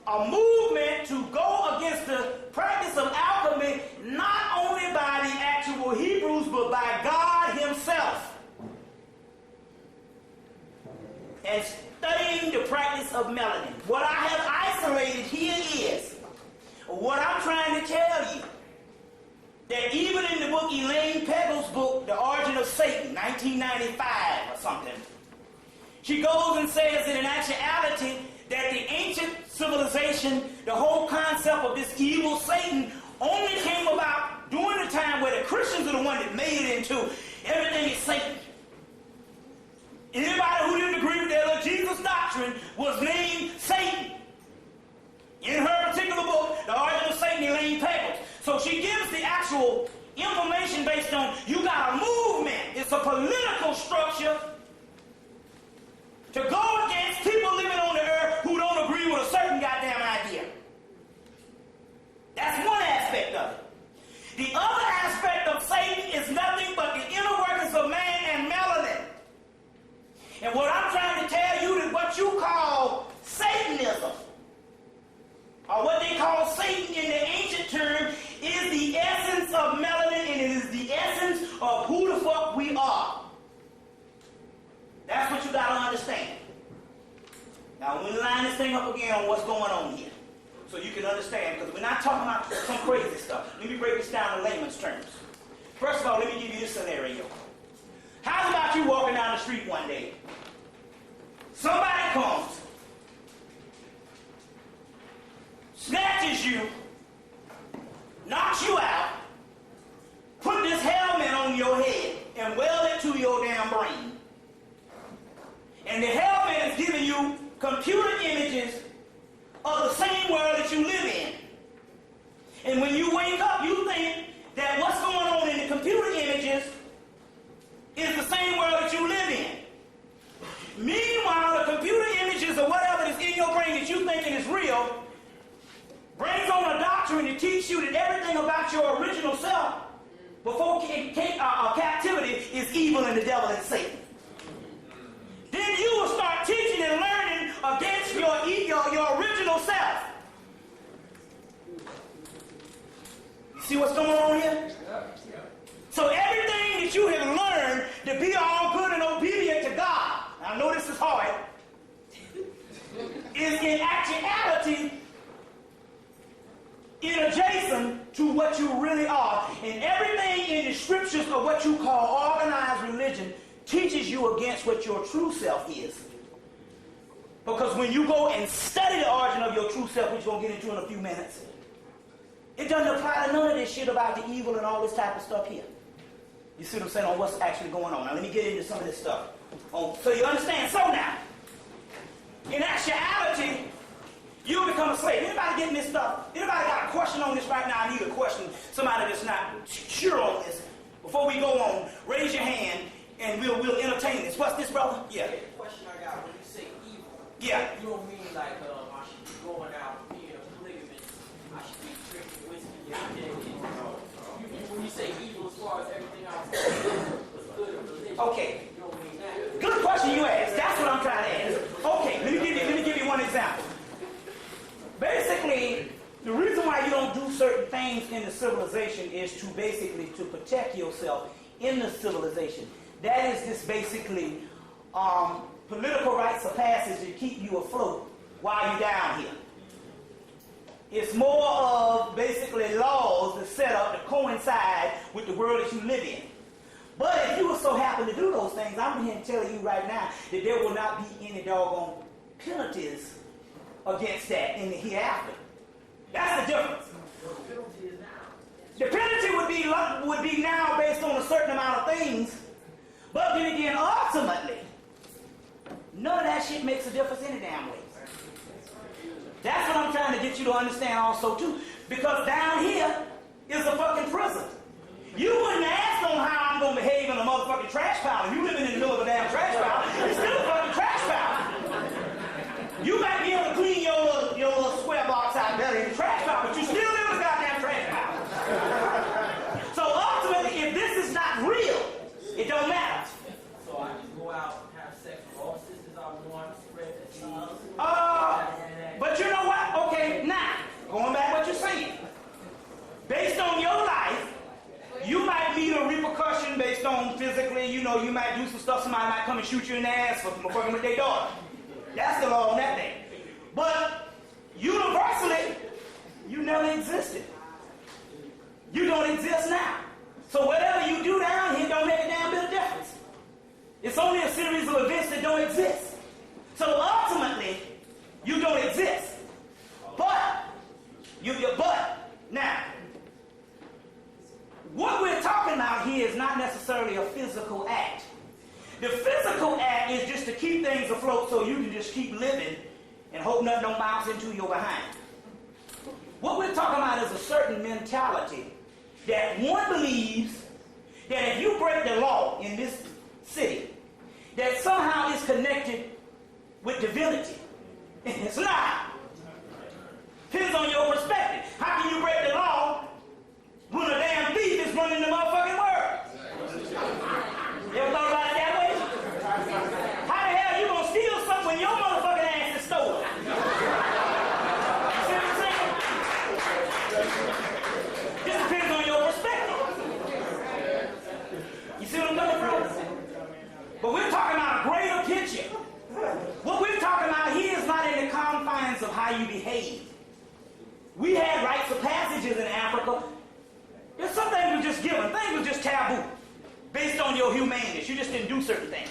a movement to go against the practice of alchemy, not only by the actual Hebrews, but by God himself. And studying the practice of melanin. What I have isolated here is what I'm trying to tell you. That even in the book, Elaine Peggle's book, The Origin of Satan, 1995 or something, she goes and says that in actuality, that the ancient civilization, the whole concept of this evil Satan, only came about during the time where the Christians are the one that made it into everything is Satan. Anybody who didn't agree with that Jesus doctrine was named Satan. In her particular book, The Origin of Satan, Elaine Peggle. So she gives the actual information based on, you got a movement. It's a political structure to go against people living on the earth who don't agree with a certain goddamn idea. That's one aspect of it. The other aspect of Satan is nothing but the inner workings of man and melanin. And what I'm trying to tell you is what you call Satanism, or what they call Satan in the ancient term, is the essence of melanin, and it is the essence of who the fuck we are. That's what you got to understand. Now, we'll line this thing up again on what's going on here, so you can understand, because we're not talking about some crazy stuff. Let me break this down in layman's terms. First of all, let me give you this scenario. How about you walking down the street one day? Somebody comes, snatches you, knocks you out, put this helmet on your head, and weld it to your damn brain. And the helmet is giving you computer images of the same world that you live in. And when you wake up, you think that what's going on in the computer images is the same world that you live in. Meanwhile, the computer images or whatever is in your brain that you thinking is real brings on a doctrine to teach you that everything about your original self before captivity is evil and the devil and Satan. Then you will start teaching and learning against your original self. You see what's going on here? So everything that you have learned to be all good and obedient to God, I know this is hard, is in actuality in adjacent to what you really are. And everything in the scriptures of what you call organized religion teaches you against what your true self is. Because when you go and study the origin of your true self, which we're going to get into in a few minutes, it doesn't apply to none of this shit about the evil and all this type of stuff here. You see what I'm saying, on what's actually going on. Now let me get into some of this stuff. So you understand. So now, in actuality, you become a slave. Anybody getting this stuff? Anybody got a question on this right now? I need a question. Somebody that's not sure on this. Before we go on, raise your hand and we'll entertain this. What's this, brother? Yeah. The question I got, when you say evil, yeah, you don't mean like I should be going out being a polygamist, I should be drinking whiskey every day. When you say evil as far as everything else was good and religious, okay. You don't mean that. Good question you asked. That's what I'm trying to ask. Okay, let me give you one example. Basically, the reason why you don't do certain things in the civilization is to basically to protect yourself in the civilization. That is just basically political rites of passage to keep you afloat while you're down here. It's more of basically laws that set up to coincide with the world that you live in. But if you were so happen to do those things, I'm here to tell you right now that there will not be any doggone penalties against that in the hereafter. That's the difference. The penalty would be now based on a certain amount of things, but then again, ultimately, none of that shit makes a difference any damn way. That's what I'm trying to get you to understand also too, because down here is a fucking prison. You wouldn't ask on how I'm going to behave in a motherfucking trash pile. If you living in the middle of a damn trash pile, it's still a fucking trash pile. You might be able to clean your little square box out better in the trash pile, but you still live in a goddamn trash pile. So ultimately, if this is not real, it don't matter. So I just go out and have sex with all sisters I want, spread the seeds. But you know what? Okay, going back what you're saying, based on your life, you might meet a repercussion based on physically, you might do some stuff, somebody might come and shoot you in the ass for fucking with their daughter. That's the law on that thing. But universally, you never existed. You don't exist now. So whatever you do down here don't make a damn bit of difference. It's only a series of events that don't exist. So ultimately, you don't exist. But now, what we're talking about here is not necessarily a physical act. The physical act is just to keep things afloat so you can just keep living and hope nothing don't bounce into your behind. What we're talking about is a certain mentality that one believes that if you break the law in this city, that somehow it's connected with divinity. And it's not. Depends on your perspective. How can you break the law when a damn thief is running the motherfucking world? You ever thought about it that way? How the hell you gonna steal something when your motherfucking ass is stolen? You see what I'm saying? This depends on your perspective. You see what I'm coming from? But we're talking about a greater picture. What we're talking about here is not in the confines of how you behave. We had rites of passages in Africa. There's some things were just given. Things were just taboo. Based on your humaneness. You just didn't do certain things.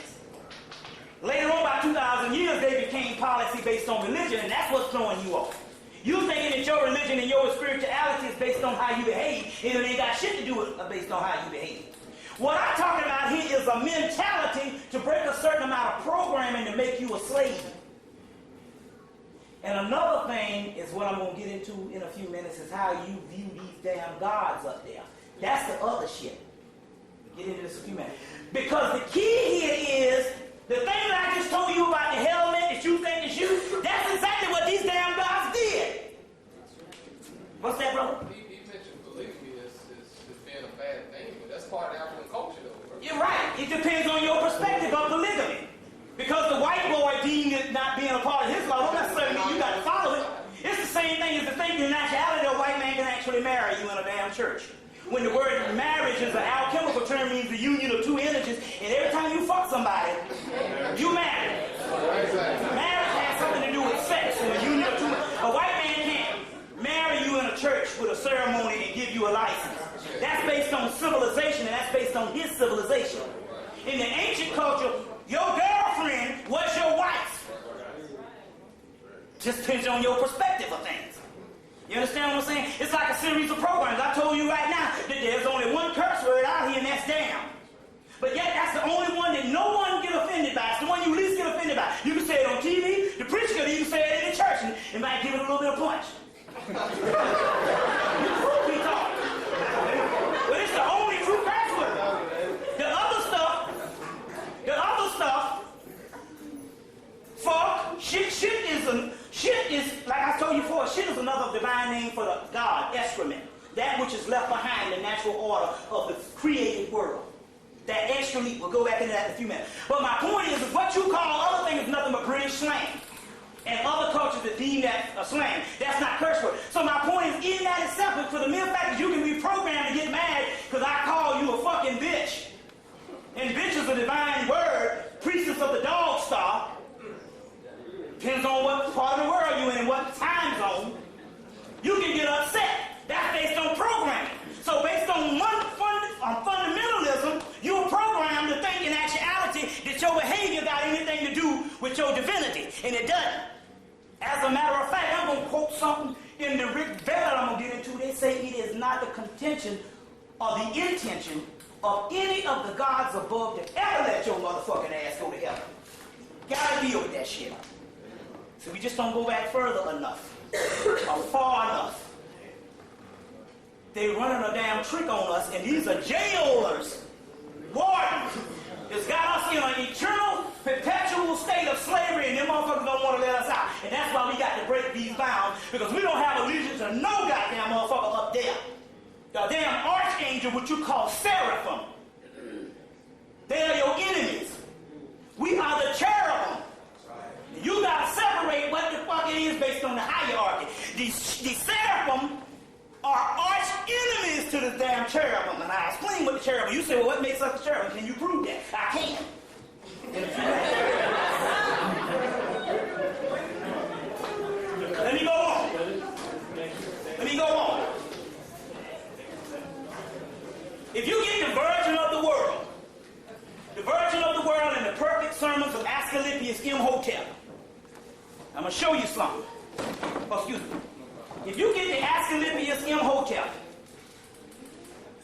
Later on, about 2,000 years, they became policy based on religion, and that's what's throwing you off. You thinking that your religion and your spirituality is based on how you behave, and it ain't got shit to do with based on how you behave. What I'm talking about here is a mentality to break a certain amount of programming to make you a slave. And another thing is what I'm going to get into in a few minutes is how you view these damn gods up there. That's the other shit. We'll get into this in a few minutes. Because the key here is the thing that I just told you about the helmet that you think is you, that's exactly what these damn gods did. What's that, brother? He mentioned polygamy as being a bad thing, but that's part of African culture, though. Bro. You're right. It depends on your perspective of polygamy. Because the white boy deemed it not being a part of his law, don't necessarily mean you got to follow it. It's the same thing as the thing in actuality a white man can actually marry you in a damn church. When the word marriage is an alchemical term, means the union of two energies, and every time you fuck somebody, you marry. Marriage has something to do with sex and the union of two. A white man can't marry you in a church with a ceremony and give you a license. That's based on civilization, and that's based on his civilization. In the ancient culture, your girlfriend was your wife. Just depends on your perspective of things. You understand what I'm saying? It's like a series of programs. I told you right now that there's only one curse word out here, and that's damn. But yet that's the only one that no one get offended by. It's the one you least get offended by. You can say it on TV. The preacher could even say it in the church, and it might give it a little bit of punch. You be talking. But it's the only true curse word. The other stuff, fuck, shit is, like I told you before, shit is another divine name for the God, excrement. That which is left behind in the natural order of the created world. That excrement, we'll go back into that in a few minutes. But my point is what you call other things is nothing but British slang. And other cultures that deem that a slang. That's not curse word. So my point is in that itself, for the mere fact that you can be programmed to get mad because I call you a fucking bitch. And bitch is a divine word, priestess of the dog star. Depends on what part of the world you're in and what time zone. You can get upset. That's based on programming. So based on fundamentalism, you're programmed to think in actuality that your behavior got anything to do with your divinity. And it doesn't. As a matter of fact, I'm going to quote something in the Rick Bell I'm going to get into. They say it is not the contention or the intention of any of the gods above to ever let your motherfucking ass go to heaven. Gotta deal with that shit. So we just don't go back further enough. Or far enough. They running a damn trick on us, and these are jailers, wardens. It's got us in an eternal, perpetual state of slavery, and them motherfuckers don't want to let us out. And that's why we got to break these bounds, because we don't have allegiance to no goddamn motherfucker up there. The damn archangel, what you call seraphim. They are your enemies. We are the cherubim. You got to separate what the fuck it is based on the hierarchy. The seraphim a cherubim, and I explain what the cherubim. You say, well, what makes us a cherubim? Can you prove that? I can. Let me go on. Let me go on. If you get the Virgin of the World and the perfect sermons of Asclepius Imhotep, I'm going to show you something. Oh, excuse me. If you get the Asclepius Imhotep,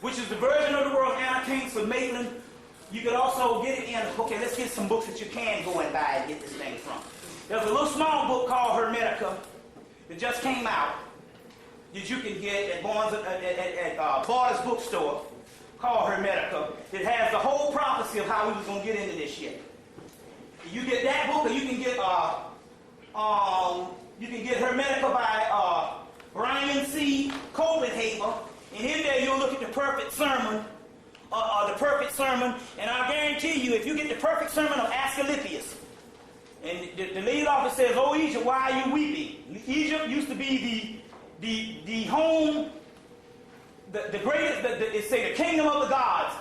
which is the Virgin of the World, Anna Kingsford Maitland, you could also get it in, okay, let's get some books that you can go and buy and get this thing from. There's a little small book called Hermetica that just came out that you can get at Barnes bookstore called Hermetica that has the whole prophecy of how we was going to get into this shit. You get that book, or you can get Hermetica by Brian C. Copenhagen, and in there you'll look at the perfect sermon, and I guarantee you, if you get the perfect sermon of Asclepius, and the lead author says, "Oh Egypt, why are you weeping?" Egypt used to be the home, the greatest, the kingdom of the gods.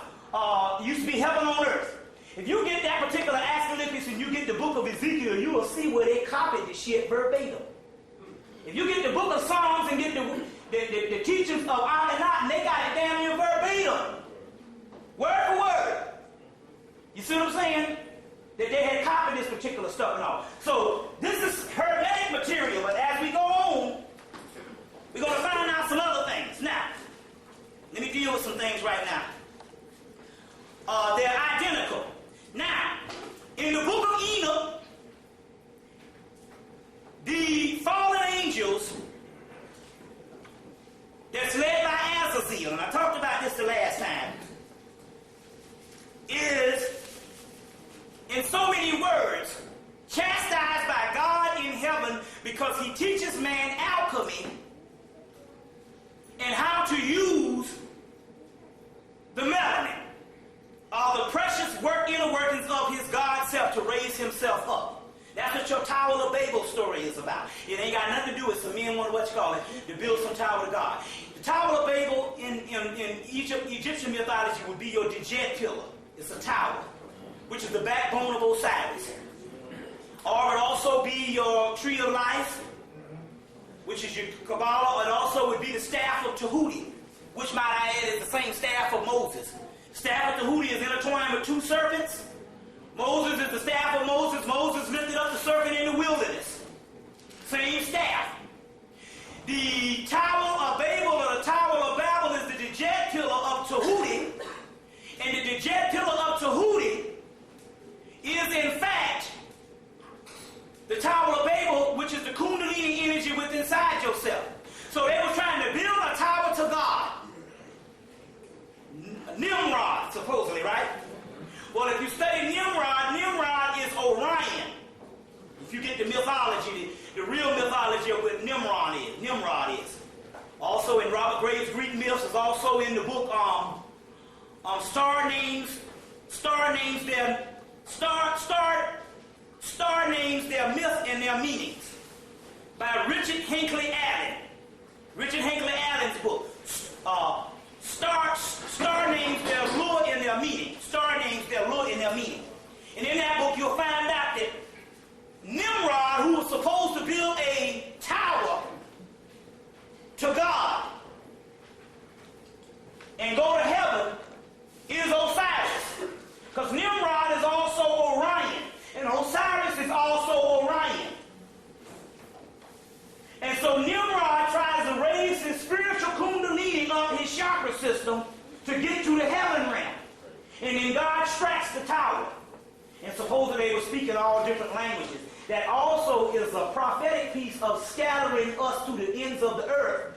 Used to be heaven on earth. If you get that particular Asclepius and you get the book of Ezekiel, you will see where they copied the shit verbatim. If you get the book of Psalms and get the teachings of Akhenaten, they got it damn near verbatim. Word for word. You see what I'm saying? That they had copied this particular stuff and all. So this is hermetic material, but as we go on, we're going to find out some other things. Now, let me deal with some things right now. They're identical. Now, in the book of Enoch, the fallen angels that's led by Azazel, and I talked about this the last time, is, in so many words, chastised by God in heaven because he teaches man alchemy and how to use the melanin, the precious inner workings of his God self to raise himself up. That's what your Tower of Babel story is about. It ain't got nothing to do with some men want to build some tower to God. The Tower of Babel in Egyptian mythology would be your Djed pillar. It's a tower, which is the backbone of Osiris. Or it would also be your Tree of Life, which is your Kabbalah. It also would be the staff of Tahuti, which might I add is the same staff of Moses. Staff of Tahuti is intertwined with two serpents. Moses is the staff of Moses. Moses lifted up the serpent in the wilderness. Same staff. The Tower of Babel or the Tower of Babel is the Djed pillar of Tahuti. And the Djed pillar of Tahuti is in fact the Tower of Babel, which is the Kundalini energy within inside yourself. So they were trying to build a tower to God. Nimrod, supposedly, right? Well, if you study Nimrod is Orion. If you get the mythology, the real mythology of what Nimrod is. Also in Robert Graves' Greek myths, is also in the book Star names their myth and their meanings by Richard Hinckley Allen. Richard Hinckley Allen's book. Star names their lure and their meaning. Star names their lure and their meaning. And in that book you'll find out that Nimrod, who was supposed to build a tower to God and go to heaven, is Osiris. Because Nimrod is also Orion. And Osiris is also Orion. And so Nimrod tries to raise his spiritual kundalini up his chakra system to get to the heaven realm. And then God strikes the tower. And supposedly they were speaking all different languages. That also is a prophetic piece of scattering us to the ends of the earth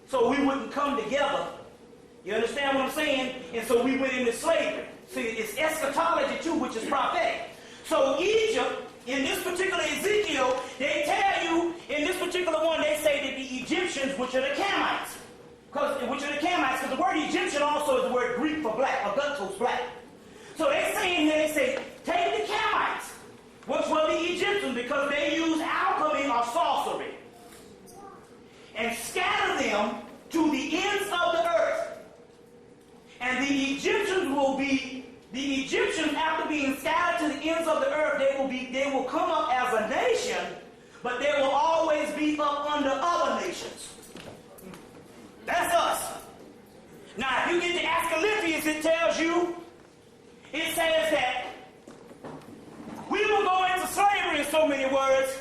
so we wouldn't come together. You understand what I'm saying? And so we went into slavery. See, it's eschatology too, which is prophetic. So Egypt, in this particular Ezekiel, they tell you, in this particular one, they say that the Egyptians, which are the Camites, because the word Egyptian also is the word Greek for black, Augustus black. So they say in here, they say, take the Camites, which were the Egyptians, because they use alchemy or sorcery, and scatter them to the ends of the earth. The Egyptians, after being scattered to the ends of the earth, they will come up as a nation, but they will always be up under other nations. That's us. Now, if you get to Asclepius, it says that we will go into slavery in so many words,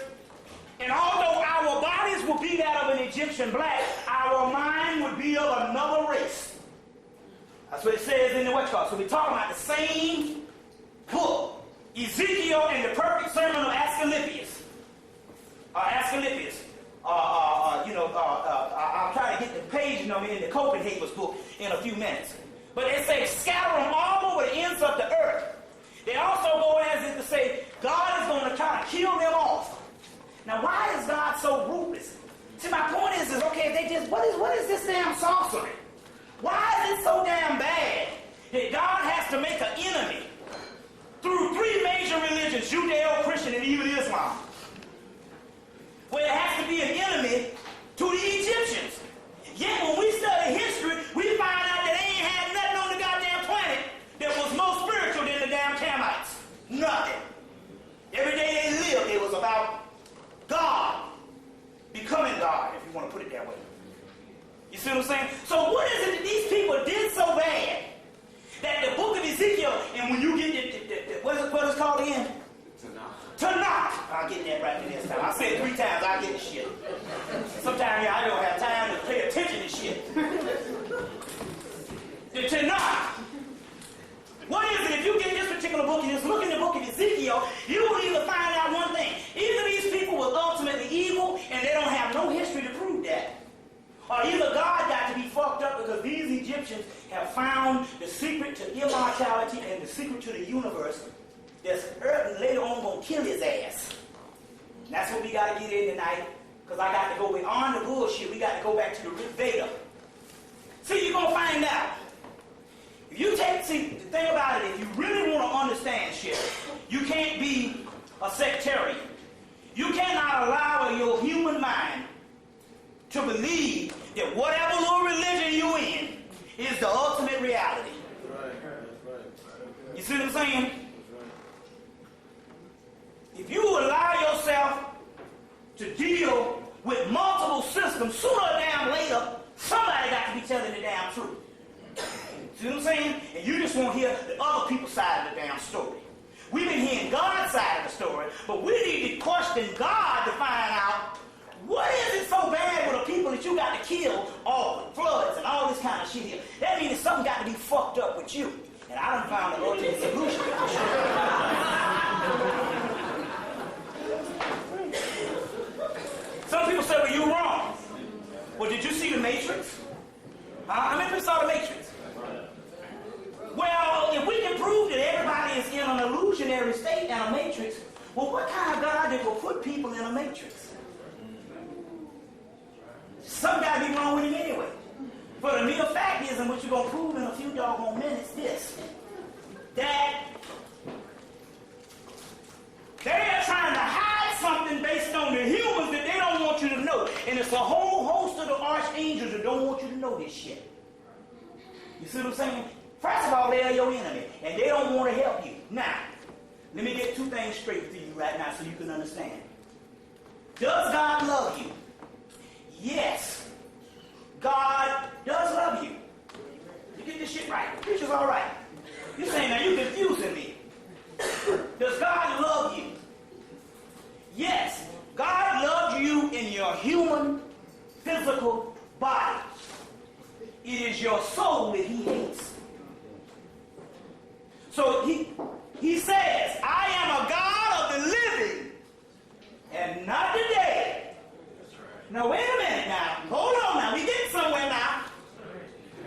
and although our bodies will be that of an Egyptian black, our mind would be of another race. That's what it says in the whatcall. So we're talking about the same book, Ezekiel and the perfect sermon of Asclepius. I'll try to get the page number in the Copenhagen's book in a few minutes. But it says scatter them all over the ends of the earth. They also go as if to say God is going to try to kill them off. Now, why is God so ruthless? See, my point is okay, if they just, what is this damn sorcery? Why is it so damn bad that God has to make an enemy through three major religions, Judeo-Christian and even Islam, where it has to be an enemy to the Egyptians? Yet when we study history, we find out that they ain't had nothing on the goddamn planet that was more spiritual than the damn Hemmites. Nothing. Every day they lived, it was about God becoming God, if you want to put it that way. You see what I'm saying? So what is it that these people did so bad that the book of Ezekiel, and when you get what is it called again? Tanakh. I'll get that right this time. I said it 3 times, I'll get the shit. Sometimes I don't have time to pay attention to shit. The Tanakh. What is it? If you get this particular book and just look in the book of Ezekiel, you will either find out one thing. Either these people were ultimately evil and they don't have no history to prove that. Or either God got to be fucked up because these Egyptians have found the secret to immortality and the secret to the universe that's later on going to kill his ass. That's what we got to get in tonight, because I got to go beyond the bullshit. We got to go back to the Rig Veda. See, you're going to find out. If you the thing about it, if you really want to understand shit, you can't be a sectarian. You cannot allow your human mind to believe that whatever little religion you're in is the ultimate reality. You see what I'm saying? If you allow yourself to deal with multiple systems, sooner or damn later, somebody got to be telling the damn truth. See what I'm saying? And you just won't hear the other people's side of the damn story. We've been hearing God's side of the story, but we need to question God to find out what is it so bad with the people that you got to kill, all the floods and all this kind of shit here. That means something got to be fucked up with you. And I done found the ultimate solution. Some people say, well, you're wrong. Well, did you see the Matrix? How many people saw the Matrix? Well, if we can prove that everybody is in an illusionary state and a matrix, well, what kind of God that will put people in a matrix? Something got to be wrong with him anyway. But the mere fact is, and what you're going to prove in a few doggone minutes, this, that they are trying to hide something based on the humans that they don't want you to know. And it's a whole host of the archangels that don't want you to know this shit. You see what I'm saying? First of all, they are your enemy, and they don't want to help you. Now, let me get 2 things straight for you right now so you can understand. Does God love you? Yes. God does love you. You get this shit right. The picture's all right. You're saying, now you're confusing me. Does God love you? Yes. God loves you in your human, physical body. It is your soul that he hates. So he says, I am a God of the living and not the dead. Now, wait a minute now. Hold on now. We're getting somewhere now.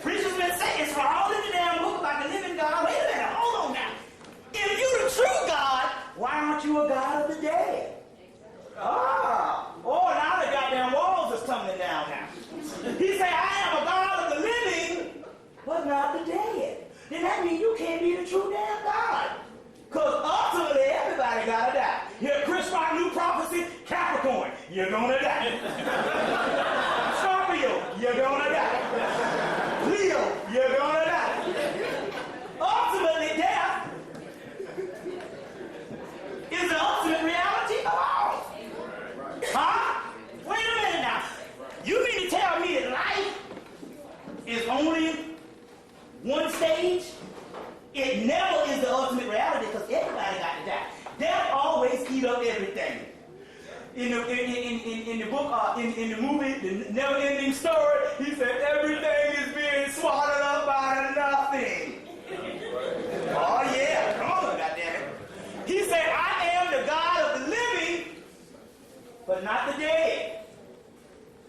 Preachers been saying it's for all in the damn book about the living God. Wait a minute. Hold on now. If you're the true God, why aren't you a God of the dead? Oh, now the goddamn walls is tumbling down now. He said, I am a God of the living, but not the dead. Then that means you can't be the true damn God. Because ultimately, everybody got to die. Here, Chris Rock, New Prophecy, Capricorn, you're going to die. Scorpio, you're going to die. Leo, you're going to die. Ultimately, death in the movie, the never-ending story, he said, everything is being swallowed up by nothing. Oh, yeah. Come on, goddammit. He said, I am the God of the living, but not the dead.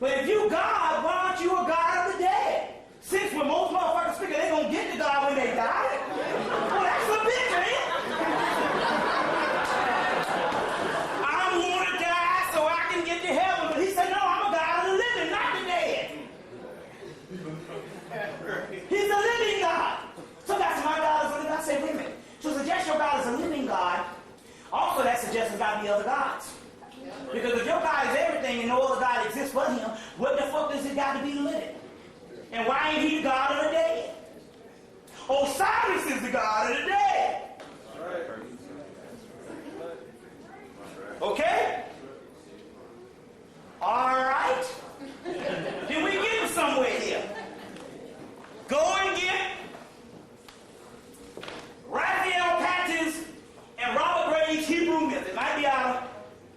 But if you God, why aren't you a God of the dead? Since when most motherfuckers figure they're going to get to God when they die, well, that's a bitch, ain't it? I want to die so I can get to heaven. But he said, no, I'm a God of the living, not the dead. He's a living God. So that's my God is a living God. I said, wait a minute. To suggest your God is a living God, also that suggests there's got to be other gods. Because if your God is everything and no other God exists but him, what the fuck does it got to be living? And why ain't he the God of the dead? Osiris is the God of the dead. Okay? All right. Then we get somewhere here. Go and get Raphael Patton's and Robert Graves' Hebrew myth. It might be out of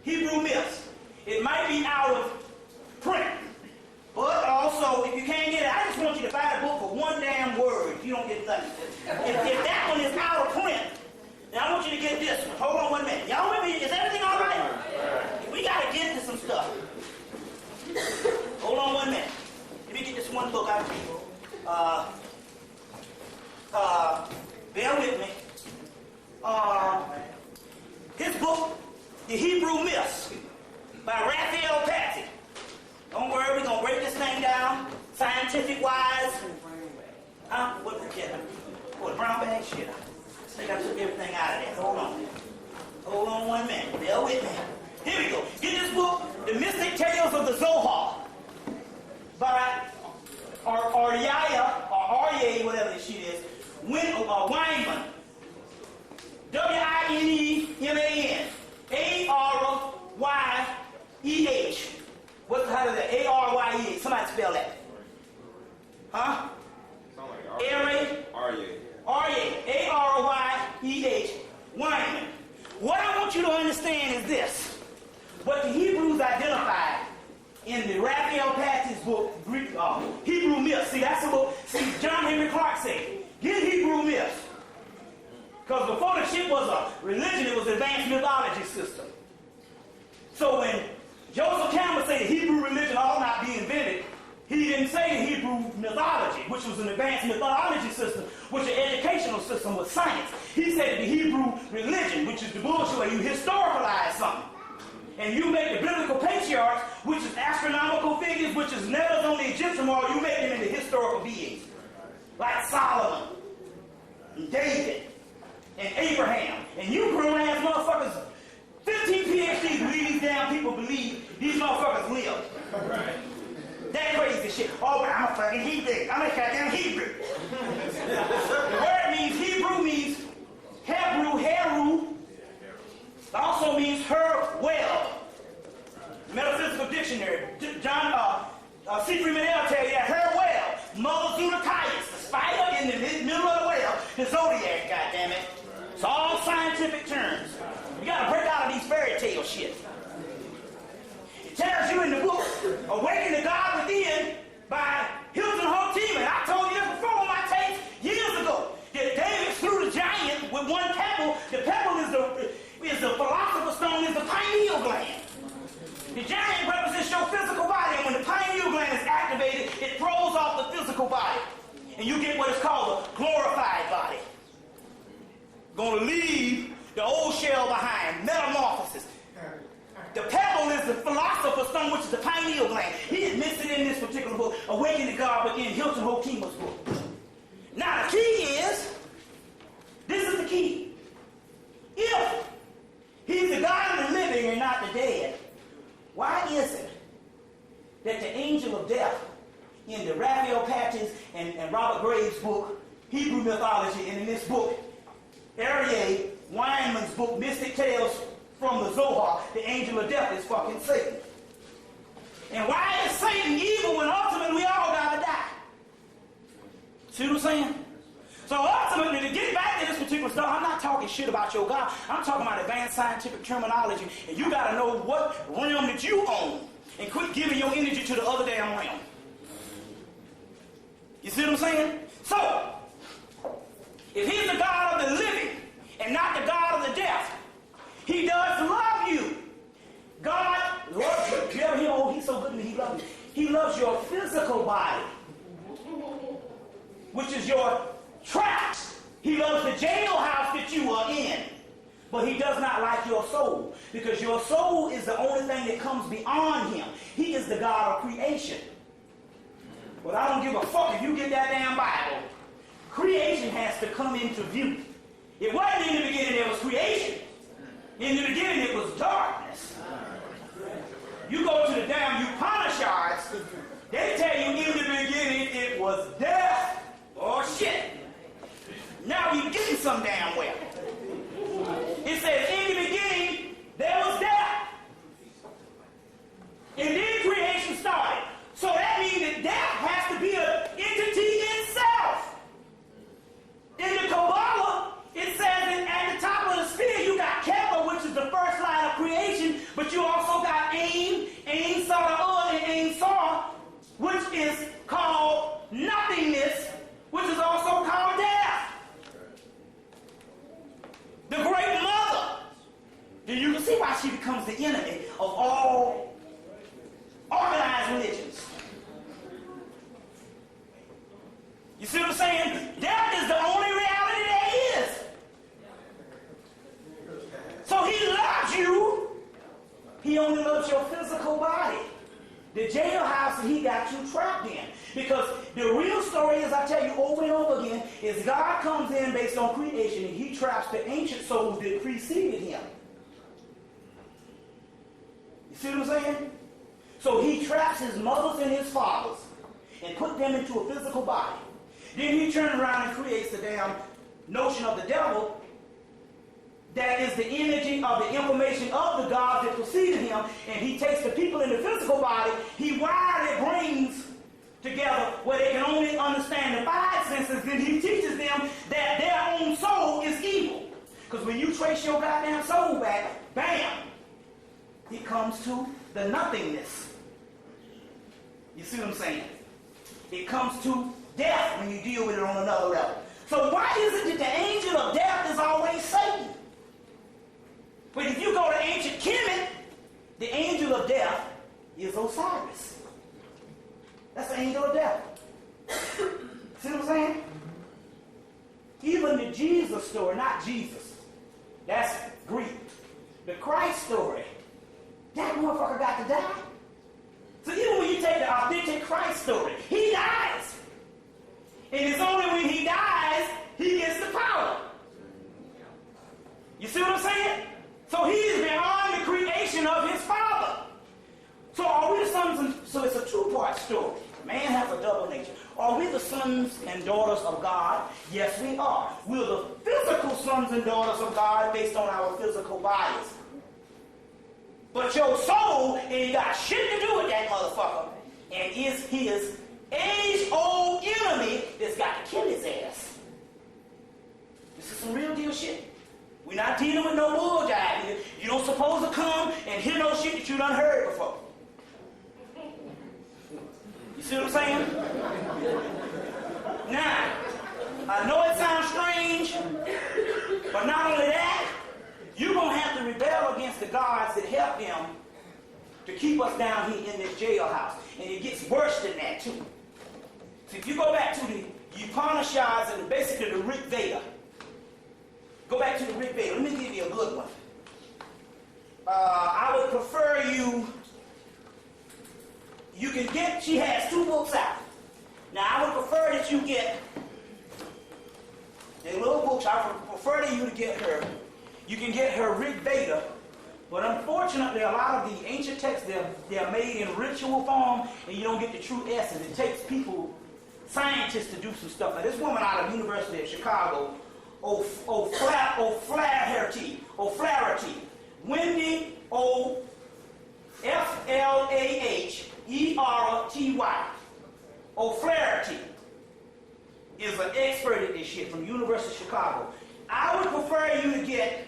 Hebrew myths. It might be out of print. But also, if you can't get it, I just want you to buy the book for one damn word if you don't get nothing. If that one is out of print, then I want you to get this one. Hold on 1 minute. Y'all with me? Is everything all right? We got to get into some stuff. Hold on 1 minute. Let me get this one book out of people. Bear with me. His book, The Hebrew Myths, by Raphael Patsy. Don't worry, we're going to break this thing down, scientific-wise. What the brown bag? Shit. I think I took everything out of there. Hold on. Hold on 1 minute. Bear with me. Here we go. Get this book, The Mystic Tales of the Zohar, by Aryeh, or Aryeh, whatever this shit is, Weinman. W-I-N-E-M-A-N. A-R-Y-E-H. What's the height of that? A-R-Y-E-H. Somebody spell that. Huh? Aryeh. A-R-Y-E-H. Weinman. What I want you to understand is this. What the Hebrews identified in the Raphael Patsy's book, Hebrew Myths. See, that's the book. See, John Henry Clark said, get Hebrew Myths. Because before the shit was a religion, it was an advanced mythology system. So when Joseph Campbell said the Hebrew religion ought not be invented, he didn't say the Hebrew mythology, which was an advanced mythology system, which an educational system was science. He said the Hebrew religion, which is the bullshit where you historicalize something. And you make the biblical patriarchs, which is astronomical figures, which is never on the Egyptian wall, you make them into historical beings. Like Solomon, and David, and Abraham. And you grown-ass motherfuckers, 15 PhDs believe these damn people believe these motherfuckers live. Right. That crazy shit. Oh, but I'm a fucking Hebrew. I'm a goddamn Hebrew. The word means, Hebrew means Hebrew, Heru. It also means her well. Metaphysical dictionary. John Siegfried Manel tell you that her well. Mother Zunakaius, the spider in the middle of the well, the zodiac, goddammit. It's all scientific terms. You gotta break out of these fairy tale shit. It tells you in the book, Awaken the God Within by Hilton Hotep. And I told you this before on my tapes years ago. That David slew the giant with one pebble. The pebble is the philosopher's stone, is the pineal gland. The giant represents your physical body, and when the pineal gland is activated, it throws off the physical body. And you get what is called a glorified body. Gonna leave the old shell behind, metamorphosis. The pebble is the philosopher's stone, which is the pineal gland. He admits it in this particular book, Awaken the God Within, Hilton Hotema's book. Now the key is, this is the key. If he's the God of the living and not the dead, why is it that the angel of death in the Raphael Patton's and Robert Graves' book, Hebrew Mythology, and in this book, Aryeh Weinman's book, Mystic Tales from the Zohar, the angel of death is fucking Satan. And why is Satan evil when ultimately we all gotta die? See what I'm saying? So ultimately, to get back to this particular stuff, I'm not talking shit about your God. I'm talking about advanced scientific terminology. And you gotta know what realm that you own. and quit giving your energy to the other damn realm. You see what I'm saying? So, if he's the God of the living and not the God of the dead, he does love you. God loves you. You ever hear, oh, he's so good to me, he loves you. He loves your physical body, which is your traps. He loves the jailhouse that you are in. But he does not like your soul, because your soul is the only thing that comes beyond him. He is the God of creation. But I don't give a fuck if you get that damn Bible. Creation has to come into view. It wasn't in the beginning there was creation. In the beginning it was darkness. You go to the damn Upanishads, they tell you in the beginning it was death or shit. Now you're getting some damn well. It says in the beginning there was death. And then creation started. So that means that death has to be an entity itself. In the Kabbalah, it says that at the top of the sphere you got Keter, which is the first line of creation, but you also got Ain, Ain Sarah, and Ain Sar, which is called nothingness, which is also called death. The great mother. Then you can see why she becomes the enemy of all organized religions. You see what I'm saying? Death is the only reality there is. So he loves you. He only loves your physical body. The jailhouse that he got you trapped in. Because the real story is, I tell you over and over again, is God comes in based on creation and he traps the ancient souls that preceded him. You see what I'm saying? So he traps his mothers and his fathers and put them into a physical body. Then he turns around and creates the damn notion of the devil that is the energy of the information of the gods that preceded him, and he takes the people in the physical body, he wires their brains together where they can only understand the five senses, then he teaches them that their own soul is evil. Because when you trace your goddamn soul back, bam, he comes to the nothingness. You see what I'm saying? It comes to death when you deal with it on another level. So why is it that the angel of death is always Satan? But if you go to ancient Kemet, the angel of death is Osiris. That's the angel of death. See what I'm saying? Even the Jesus story, not Jesus, that's Greek. The Christ story, that motherfucker got to die. So even when you take the authentic Christ story, he dies. And it's only when he dies, he gets the power. You see what I'm saying? So he is beyond the creation of his Father. So are we the sons and... So it's a two-part story. Man has a double nature. Are we the sons and daughters of God? Yes, we are. We're the physical sons and daughters of God based on our physical bodies. But your soul ain't got shit to do with that motherfucker. And is his age-old enemy that's got to kill his ass. This is some real deal shit. We're not dealing with no bullshit here. You don't supposed to come and hear no shit that you done heard before. You see what I'm saying? Now, I know it sounds strange, but not only that, you're going to have to rebel against the gods that help them to keep us down here in this jailhouse. And it gets worse than that, too. So if you go back to the Upanishads and basically the Rig Veda, go back to the Rig Veda. Let me give you a good one. I would prefer you can get, she has 2 books out. Now, I would prefer that you get, the little books, I would prefer to you to get her, you can get her Rig Veda, but unfortunately, a lot of the ancient texts, they're made in ritual form, and you don't get the true essence. It takes people, scientists, to do some stuff. Now, this woman out of the University of Chicago, O'Flaherty, Wendy O'Flaherty, O'Flaherty is an expert at this shit from the University of Chicago. I would prefer you to get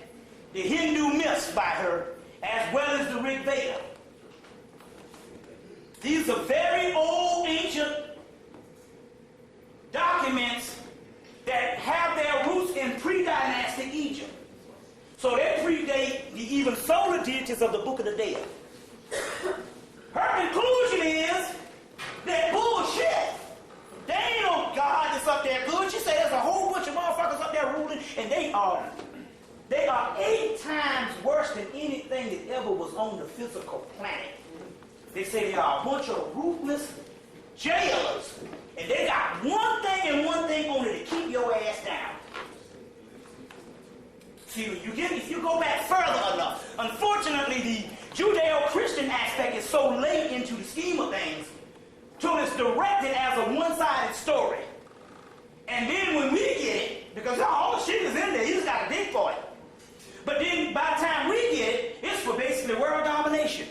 the Hindu myths by her as well as the Rig Veda. These are very old, ancient documents that have their roots in pre-dynastic Egypt. So they predate the even solar deities of the Book of the Dead. Her conclusion is that bullshit. There ain't no God that's up there good. She said there's a whole bunch of motherfuckers up there ruling, and they are 8 times worse than anything that ever was on the physical planet. They say they are a bunch of ruthless jailers, and they got one thing and one thing only to keep your ass down. See, if you go back further enough, unfortunately, the Judeo-Christian aspect is so late into the scheme of things, till it's directed as a one-sided story. And then when we get it, because all the shit is in there, you just got to dig for it. But then by the time we get it, it's for basically world domination.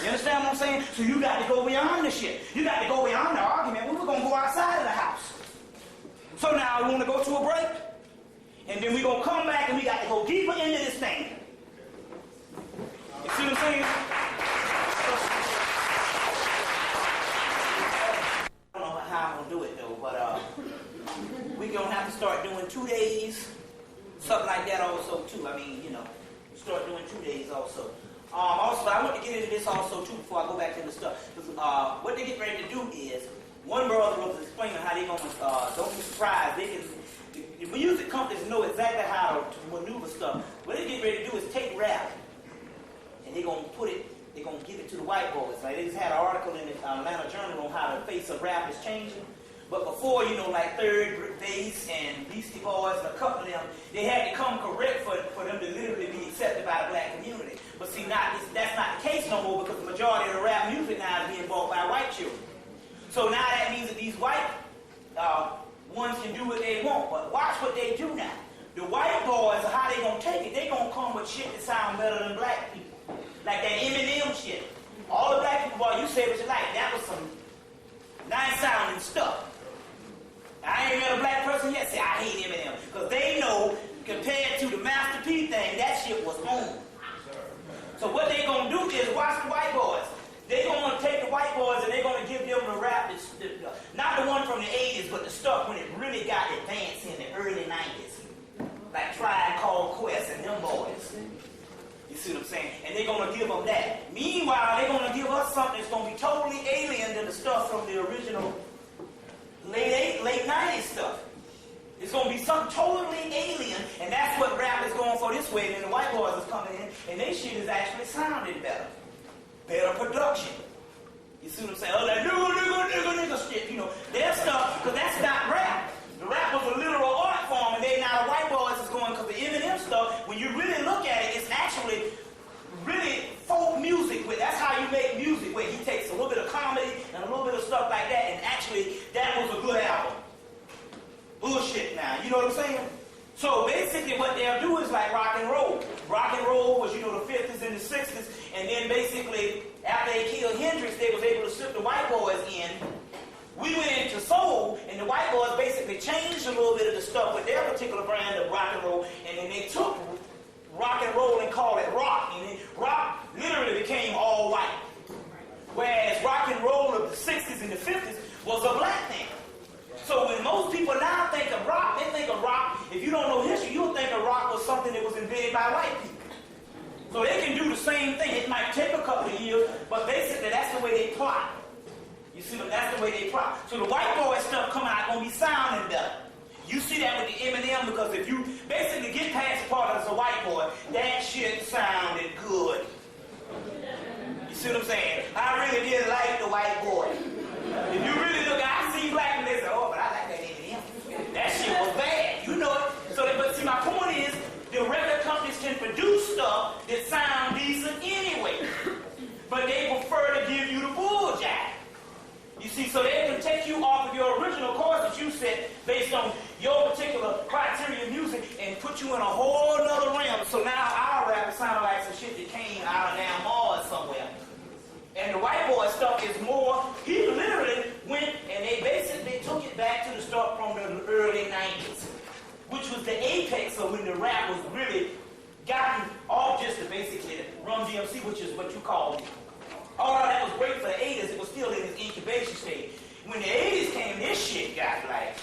You understand what I'm saying? So you got to go beyond the shit. You got to go beyond the argument. We were going to go outside of the house. So now we want to go to a break. And then we're going to come back and we got to go deeper into this thing. You see what I'm saying? I don't know how I'm going to do it though, but we're going to have to start doing 2 days. Something like that also too. I mean, start doing 2 days also. Also, I want to get into this also too before I go back into stuff. What they get ready to do is, one brother was explaining how they going to, don't be surprised, the music companies know exactly how to maneuver stuff. What they get ready to do is take rap, and they're going to give it to the white boys. Like they just had an article in the Atlanta Journal on how the face of rap is changing. But before, like Third Base and Beastie Boys and a couple of them, they had to come correct for them to literally be accepted by the black community. But see, that's not the case no more because the majority of the rap music now is being bought by white children. So now that means that these white ones can do what they want. But watch what they do now. The white boys, how they going to take it, they going to come with shit that sound better than black people. Like that Eminem shit. All the black people, boy, you say what you like. That was some nice sounding stuff. I ain't met a black person yet say I hate Eminem. Because they know, compared to the Master P thing, that shit was on. So what they going to do is watch the white boys. They going to take the white boys and they going to give them the rap, not the one from the 80s, but the stuff when it really got advanced in the early 90s. Like Tribe Called Quest and them boys. You see what I'm saying? And they're going to give them that. Meanwhile, they're going to give us something that's going to be totally alien to the stuff from the original late 90s stuff. It's going to be something totally alien, and that's what rap is going for this way. And then the white boys is coming in, and their shit is actually sounding better. Better production. You see what I'm saying? Oh, that nigga shit, their stuff, because that's not rap. The rap was a literal art form, and now the white boys is going, because the Eminem stuff, when you really look at it, it's actually really folk music. That's how you make music, where he takes a little bit of comedy and a little bit of stuff like that, and actually, that was a good album. Bullshit now, you know what I'm saying? So basically what they'll do is like rock and roll. Rock and roll was, the 50s and the 60s, and then basically, after they killed Hendrix, they was able to slip the white boys in. We went into soul, and the white boys basically changed a little bit of the stuff with their particular brand of rock and roll, and then they took rock and roll and called it rock, and then rock literally became all white. Whereas rock and roll of the 60s and the 50s was a black thing. So when most people now think of rock, they think of rock, if you don't know history, you'll think of rock was something that was invented by white people. So they can do the same thing. It might take a couple of years, but basically that's the way they plot. You see, that's the way they plot. So the white boy stuff coming out going to be sounding better. You see that with the Eminem, because if you basically get past the part as a white boy, that shit sounded good. You see what I'm saying? I really did like the white boy. If you really look, I see black and they say, oh, but I like that Eminem. That shit was bad. You know it. So, but see, my point is, the record companies can produce stuff that sound decent anyway. But they prefer to give you the bull jack. You see, so they can take you off of your original course that you set based on your particular criteria of music and put you in a whole other realm. So now our rap is sounding like some shit that came out of damn Mars somewhere. And the white boy stuff is more, he literally went and they basically took it back to the stuff from the early 90s, which was the apex of when the rap was really gotten off just to basically Run DMC, which is what you call it. All that was great for the 80s, when the 80s came, this shit got like,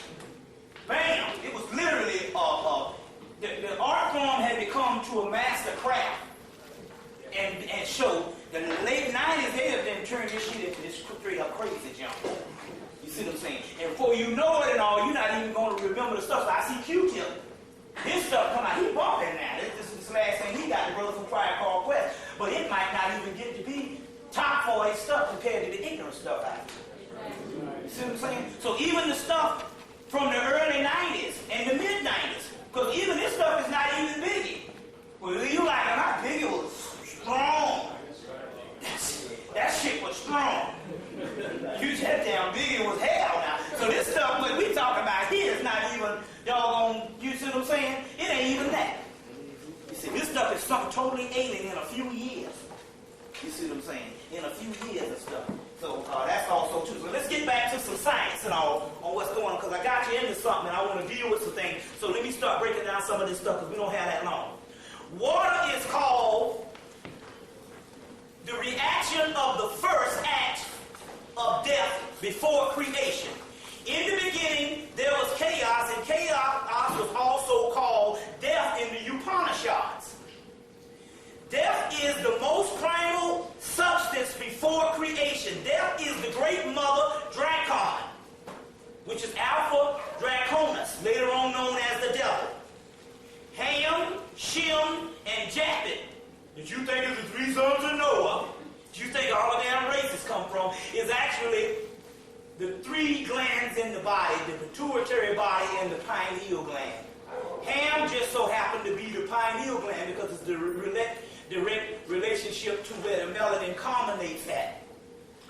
bam! It was literally, the art form had become to a master craft and show. The late 90s, they have then turned this shit into this straight up crazy junk. You see what I'm saying? And before you know it and all, you're not even going to remember the stuff. So I see Q-Tip. His stuff come out, he bumping now. This is the last thing he got, the brother from Tribe Called Quest. But it might not even get to be top 40 stuff compared to the ignorant stuff out there. You see what I'm saying? So even the stuff from the early 90s and the mid 90s, because even this stuff is not even Biggie. Well, you like it, not Biggie was strong. That shit was strong. You that damn Biggie was hell now. So this stuff what we talking about here is not even doggone, you see what I'm saying? It ain't even that. You see, this stuff is something totally alien in a few years. You see what I'm saying? In a few years and stuff. So that's also true. So let's get back to some science and all on what's going on, because I got you into something and I want to deal with some things. So let me start breaking down some of this stuff because we don't have that long. Water is called the reaction of the first act of death before creation. In the beginning, there was chaos, and chaos was also called death in the Upanishads. Death is the most primal substance before creation. Death is the great mother Dracon, which is Alpha Draconis, later on known as the devil. Ham, Shem, and Japheth, that you think is the three sons of Noah, that you think all the damn races come from, is actually the three glands in the body, the pituitary body and the pineal gland. Ham just so happened to be the pineal gland because it's the direct relationship to where the melanin culminates at.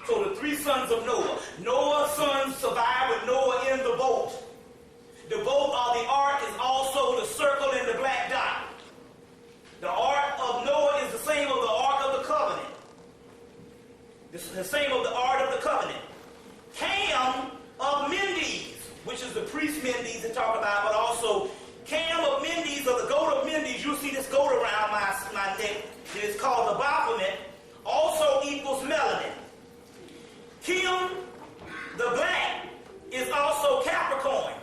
So the three sons of Noah. Noah's sons survived with Noah in the boat. The boat or the ark is also the circle and the black dot. The ark of Noah is the same of the ark of the covenant. This is the same of the ark of the covenant. Cam of Mendes, which is the priest Mendes they talk about, but also Cam of Mendes or the goat of Mendes. You'll see this goat around my neck. It is called the Baphomet, also equals melanin. Kim, the black, is also Capricorn.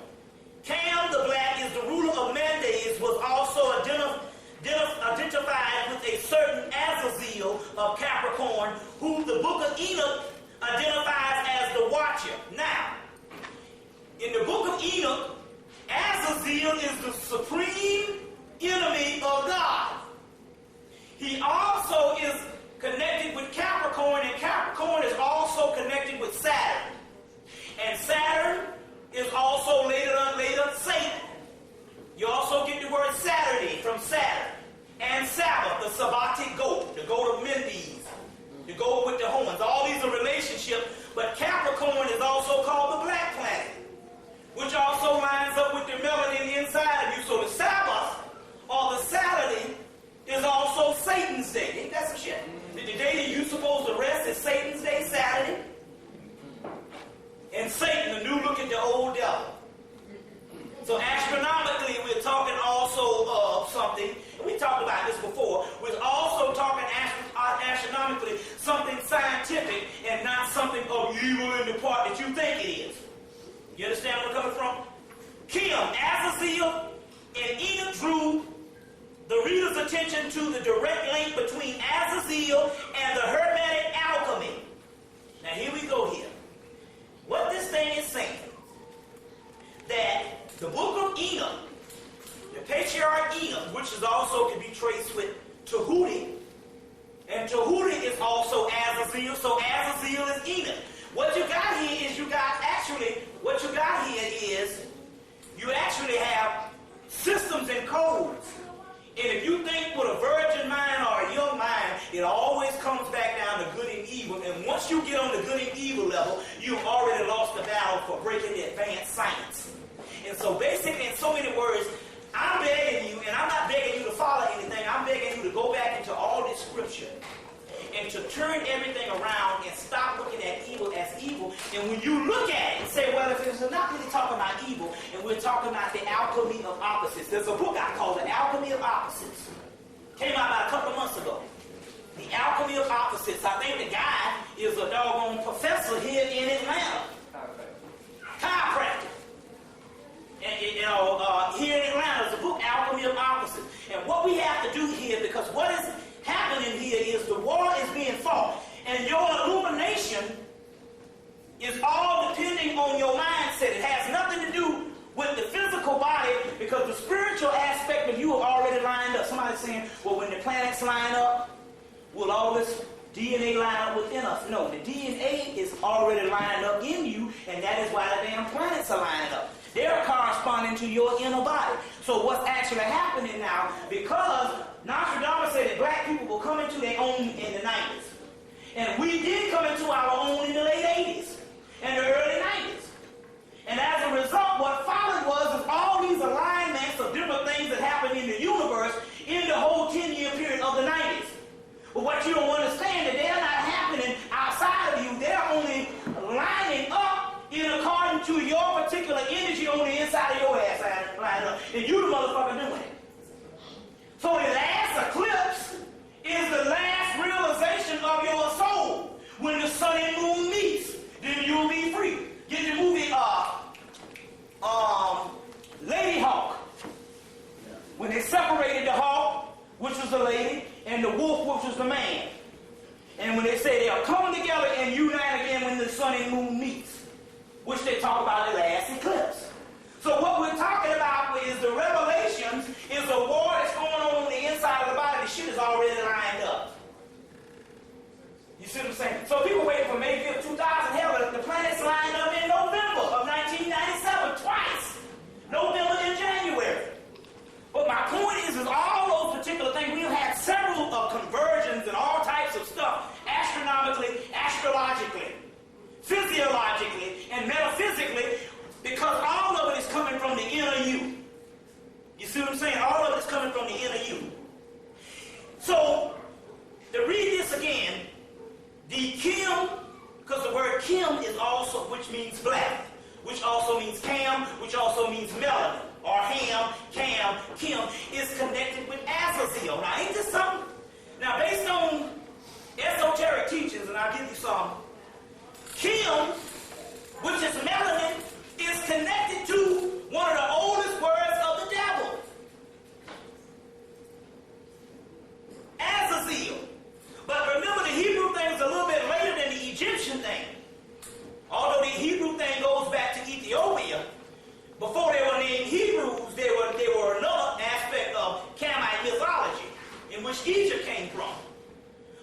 Cam, the black, is the ruler of Mendes, was also identified with a certain Azazel of Capricorn, who the book of Enoch identifies as the watcher. Now, in the book of Enoch, Azazel is the supreme enemy of God. He also is connected with Capricorn, and Capricorn is also connected with Saturn. And Saturn is also later Satan. You also get the word Saturday from Saturn. And Sabbath, the Sabbatic goat, the goat of Mendes, the goat with the horns. All these are relationships, but Capricorn is also called the black planet, which also lines up with the melanin inside of you. So the Sabbath, or the Saturday, is also Satan's day. Ain't that some shit? The day that you're supposed to rest is Satan's day, Saturday. And Satan, the new look at the old devil. So astronomically, we're talking also of something, and we talked about this before, we're also talking astronomically something scientific and not something of evil in the part that you think it is. You understand where I'm coming from? Kim, Azazel, and Enoch drew the reader's attention to the direct link between Azazel and the Hermetic alchemy. Now here we go here. What this thing is saying, that the book of Enoch, the patriarch Enoch, which is also can be traced with Tahuti, and Tahuti is also Azazel, so Azazel is Enoch. What you got here is you actually have systems and codes. And if you think with a virgin mind or a young mind, it always comes back down to good and evil. And once you get on the good and evil level, you've already lost the battle for breaking the advanced science. And so basically, in so many words, I'm begging you, and I'm not begging you to follow anything, I'm begging you to go back into all this scripture and to turn everything around and stop looking at evil as evil. And when you look at it and say, well, if it's not really talking about evil, and we're talking about the alchemy of opposites. There's a book I call The Alchemy of Opposites. Came out about a couple of months ago. The Alchemy of Opposites. I think the guy is a doggone professor here in Atlanta. It's all depending on your mindset. It has nothing to do with the physical body, because the spiritual aspect of you are already lined up. Somebody's saying, well, when the planets line up, will all this DNA line up within us? No, the DNA is already lined up in you, and that is why the damn planets are lining up. They're corresponding to your inner body. So what's actually happening now, because Nostradamus said that black people will come into their own in the 90s. And we did come into our own in the late 80s and the early 90s. And as a result, what followed was all these alignments of different things that happened in the universe in the whole 10-year period of the 90s. But what you don't understand, that they're not happening outside of you. They're only lining up in according to your particular energy on the inside of your ass lining up. And you the motherfucker doing it. So the last eclipse is the last realization of your soul. When the sun and moon meets, then you'll be free. Get the movie Lady Hawk. When they separated the hawk, which was the lady, and the wolf, which was the man. And when they say they'll come together and unite again when the sun and moon meets, which they talk about the last eclipse. So what we're talking about is the revelations, is the war that's going on the inside of the body. The shit is already lined up. You see what I'm saying? So people waiting for May 5th, 2000. Hell, the planets lined up in November of 1997 twice. November and January. But my point is all those particular things, we've had several conversions and all types of stuff, astronomically, astrologically, physiologically, and metaphysically, because all of it is coming from the inner you. You see what I'm saying? All of it is coming from the inner you. So, to read this again, the Kim, because the word Kim is also, which means black, which also means Cam, which also means melanin, or Ham, Cam, Kim, is connected with Azazel. Now, ain't this something? Now, based on esoteric teachings, and I'll give you some, Kim, which is melanin, is connected to one of the oldest words of the devil, Azazel. But remember, the Hebrew thing is a little bit later than the Egyptian thing. Although the Hebrew thing goes back to Ethiopia, before they were named Hebrews, they were another aspect of Camite mythology, in which Egypt came from.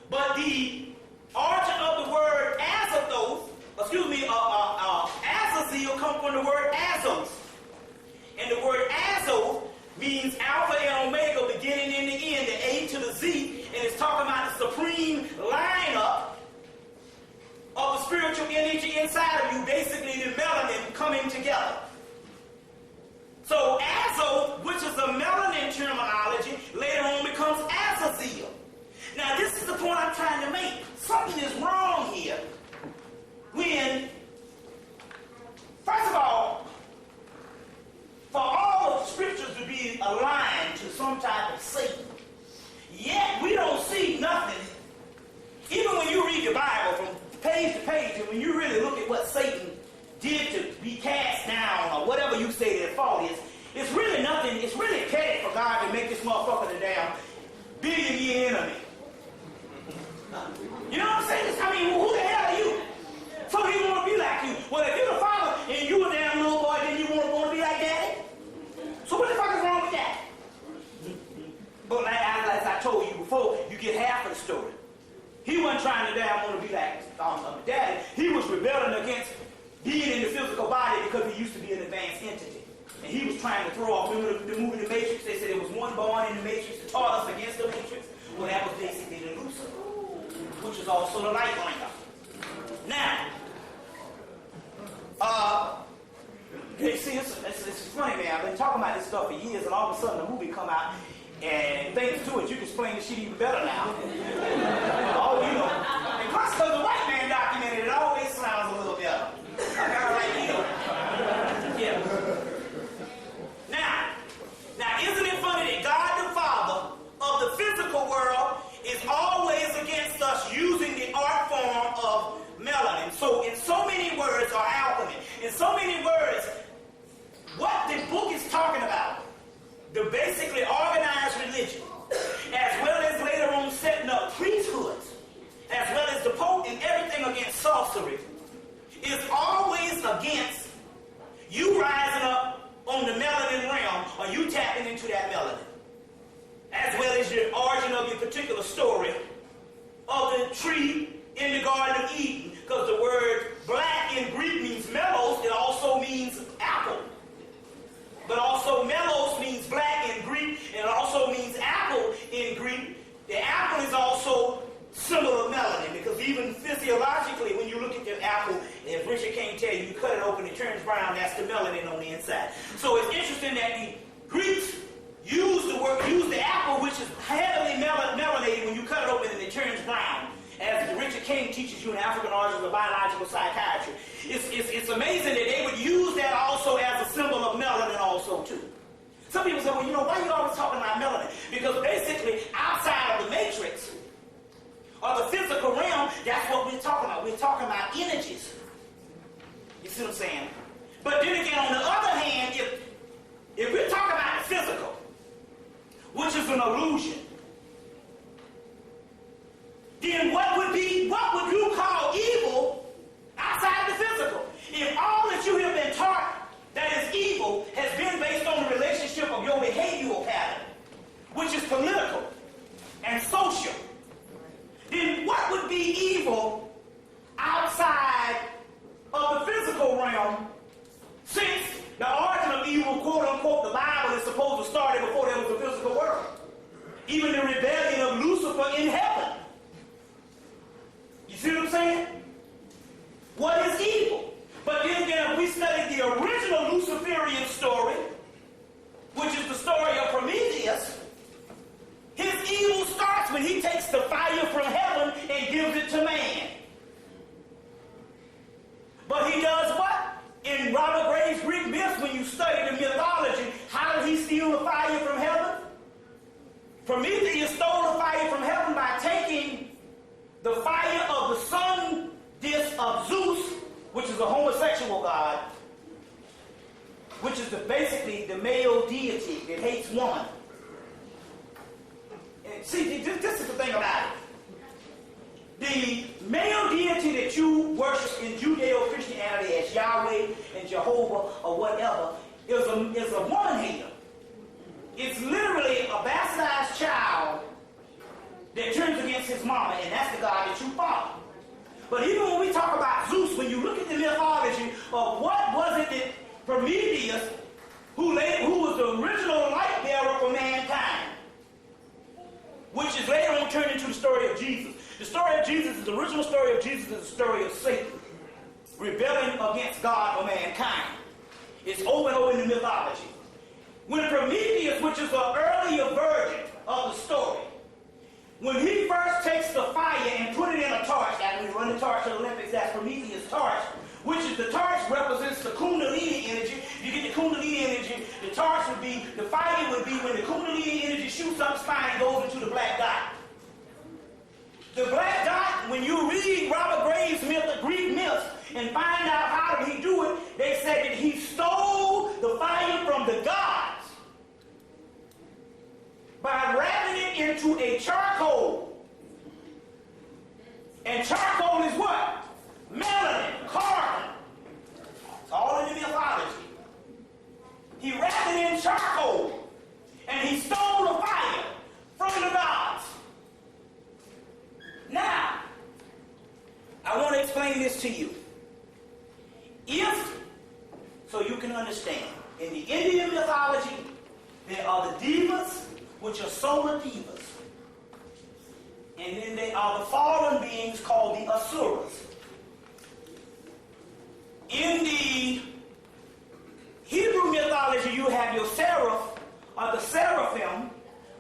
But the origin of the word Azazel comes from the word Azos. And the word Azos means Alpha and Omega, beginning and the end, the A to the Z, and it's talking about the supreme lineup of the spiritual energy inside of you, basically the melanin coming together. So Azov, which is a melanin terminology, later on becomes Azazel. Now this is the point I'm trying to make. Something is wrong here. When, first of all, for all of the scriptures to be aligned to some type of Satan, yet we don't see nothing. Even when you read the Bible from page to page, and when you really look at what Satan did to be cast down, or whatever you say their fault is, it's really nothing. It's really petty for God to make this motherfucker the damn billion-year enemy. You know what I'm saying? I mean, who the hell are you? So he want to be like you. Well, if you're the father and you a damn little boy, then you want to be like daddy? So what the fuck is wrong with that? But as I told you before, you get half of the story. He wasn't trying to damn want to be like daddy. He was rebelling against being in the physical body because he used to be an advanced entity. And he was trying to throw off, remember the movie The Matrix? They said there was one born in the Matrix that taught us against the Matrix. Well, that was basically the Lucifer, which is also the light bringer. Now, you see, it's funny, man. I've been talking about this stuff for years, and all of a sudden the movie come out, and thanks to it, you can explain the shit even better now. Oh, you know. And plus, because the white man documented it, always sounds a little better. I kind of like, you know. Yeah. Now, isn't it funny that God the Father of the physical world is always against us using the art form of melanin? So, in so many words, or alchemy, in so many words, what the book is talking about, the basically organized religion, as well as later on setting up priesthoods, as against you rising up on the melanin realm, or you tapping into that melanin. As well as your origin of your particular story of the tree in the Garden of Eden. Because the word black in Greek means melos, it also means apple. But also melos means black in Greek, and it also means apple in Greek. The apple is also similar melanin, because even physiologically, when you look at the apple, as Richard King tell you, you cut it open, it turns brown, that's the melanin on the inside. So it's interesting that the Greeks use the apple, which is heavily melanated when you cut it open and it turns brown. As Richard King teaches you in African Origins of Biological Psychiatry. It's amazing that they would use that also as a symbol of melanin also too. Some people say, well, why are you always talking about melanin? Because basically, outside of the matrix, or the physical realm, that's what we're talking about. We're talking about energies. You see what I'm saying? But then again, on the other hand, if we're talking about the physical, which is an illusion, then what would you call evil outside the physical? If all that you have been taught that is evil has been based on the relationship of your behavioral pattern, which is political and social, then what would be evil outside of the physical realm, since the origin of evil, quote unquote, the Bible is supposed to start before there was a physical world? Even the rebellion of Lucifer in heaven. You see what I'm saying? What is evil? But then again, if we study the original Luciferian story, which is the story of Prometheus, his evil starts when he takes the fire from heaven and gives it to man. But he does what? In Robert Graves' Greek myths, when you study the mythology, how did he steal the fire from heaven? Prometheus stole the fire from heaven by taking the fire of the sun disk of Zeus, which is a homosexual god, which is basically the male deity that hates woman. And see, this is the thing about it. The male deity that you worship in Judeo-Christianity as Yahweh and Jehovah or whatever is a woman hater. It's literally a bastardized child that turns against his mama, and that's the God that you follow. But even when we talk about Zeus, when you look at the mythology of what was it that Prometheus, who was the original light bearer for mankind, which is later on turned into the story of Jesus. The story of Jesus, the original story of Jesus is the story of Satan, rebelling against God or mankind. It's over and over in the mythology. When Prometheus, which is the earlier version of the story, when he first takes the fire and put it in a torch, after we run the torch to the Olympics, that's Prometheus' torch, which is the torch represents the Kundalini energy. You get the Kundalini energy, the torch would be, the fire would be when the Kundalini energy shoots up spine and goes into the black dot. The black dot, when you read Robert Graves' myth, the Greek myths, and find out how did he do it, they said that he stole the fire from the gods by wrapping it into a charcoal. And charcoal is what? Melanin, carbon. It's all in the mythology. He wrapped it in charcoal, and he stole the fire from the gods. Now, I want to explain this to you. So you can understand, in the Indian mythology, there are the devas, which are solar devas. And then there are the fallen beings called the asuras. In the Hebrew mythology, you have your seraph, or the seraphim,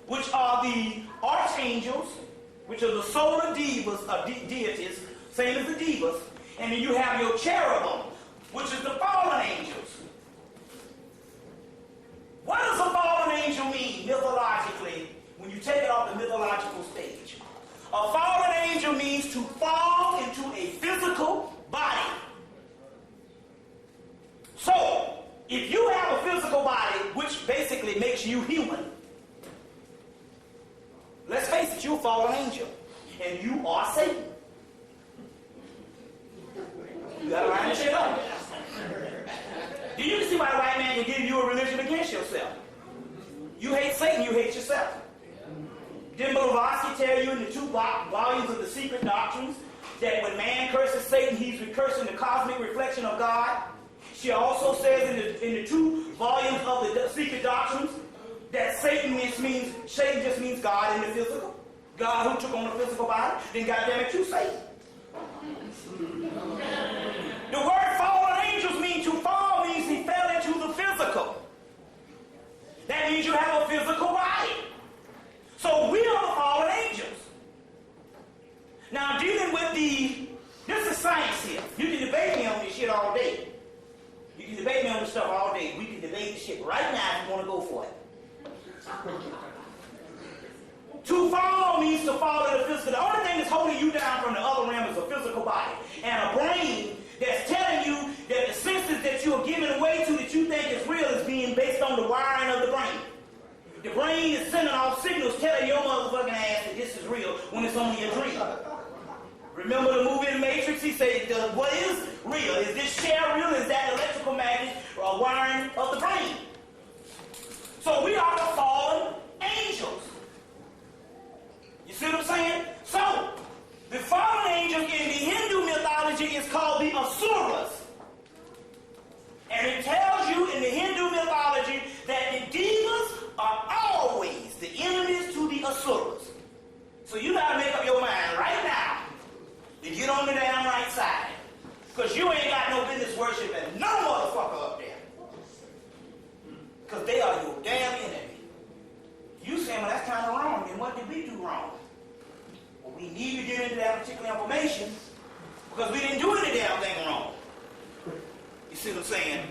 which are the archangels, which are the solar devas, or deities, same as the devas. And then you have your cherubim, which is the fallen angels. What does a fallen angel mean, mythologically, when you take it off the mythological stage? A fallen angel means to fall into a physical body. So, if you have a physical body, which basically makes you human, let's face it, you're a fallen angel, and you are Satan. You gotta line this shit up. see why the white man can give you a religion against yourself. You hate Satan, you hate yourself. Didn't Blavatsky tell you in the 2 volumes of the Secret Doctrines that when man curses Satan, he's recursing the cosmic reflection of God? She also says in the 2 volumes of the Secret Doctrines that Satan just means God in the physical. God who took on the physical body. Then goddamn it, you Satan. The word fallen angels means to fall means he fell into the physical. That means you have a physical body. So we are the fallen angels. Now dealing with this is science here. You can debate me on this shit all day. You can debate me on this stuff all day. We can debate this shit right now if you want to go for it. To fall means to fall in the physical. The only thing that's holding you down from the other realm is a physical body. And a brain that's telling you that the senses that you are giving away to that you think is real is being based on the wiring of the brain. The brain is sending off signals telling your motherfucking ass that this is real when it's only a dream. Remember the movie The Matrix? He said, what is real? Is this share real? Is that electrical magnet or wiring of the brain? So we are the fallen angels. You see what I'm saying? So, the fallen angels in the Hindu mythology is called the Asuras. And it tells you in the Hindu mythology that the demons are always the enemies to the Asuras. So you got to make up your mind right now to get on the damn right side. Because you ain't got no business worshiping no motherfucker up there. Because they are your damn enemy. You saying, well, that's kind of wrong. Then what did we do wrong? Well, we need to get into that particular information because we didn't do any damn thing wrong. You see what I'm saying?